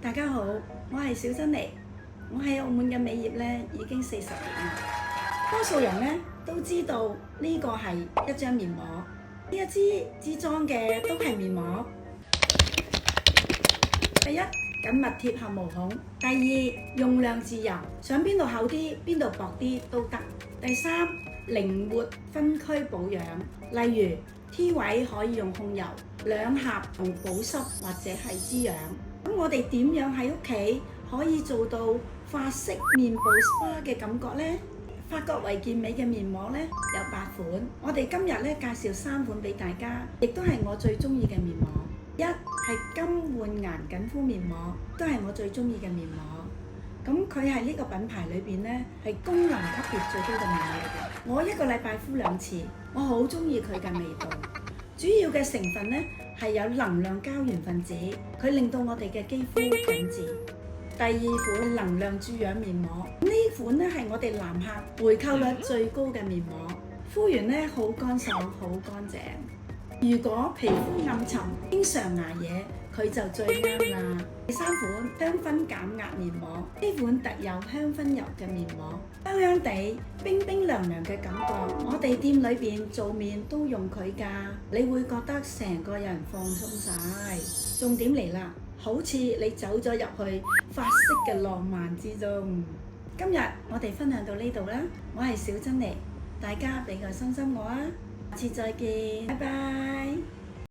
大家好，我係小珍妮。我喺澳門嘅美業咧已經40年啦。多數人咧都知道呢個係一張面膜，呢一支裝嘅都係面膜。第一，緊密貼合毛孔；第二，用量自由，想邊度厚啲邊度薄啲都得；第三，靈活分區保養，例如 T 位可以用控油，兩頰用保濕或者係滋養。咁我哋點樣喺屋企可以做到法式面部 SPA 嘅感覺呢？法國維健美嘅面膜咧有8款，我哋今日咧介紹3款俾大家，亦都係我最中意嘅面膜。一係金煥顏緊膚面膜，都係我最中意嘅面膜。咁佢係呢個品牌裏邊咧係功能級別最高嘅面膜嚟嘅。我1個禮拜敷2次，我好中意佢嘅味道。主要嘅成分咧係有能量膠原分子，佢令到我哋嘅肌膚緊緻。第二款能量注氧面膜，呢款咧係我哋男客回購率最高嘅面膜，敷完咧好乾爽，好乾淨。如果皮膚暗沉，經常捱夜，佢就最啱啦。第三款香薰減壓面膜，呢款特有香薰油嘅面膜，香香地、冰冰涼涼嘅感覺。我哋店裏邊做面都用佢㗎，你會覺得成個人放鬆晒。重點嚟啦，好似你走咗入去法式嘅浪漫之中。今日我哋分享到呢度啦，我係小珍妮，大家俾個心心我啊！下次再見，拜拜。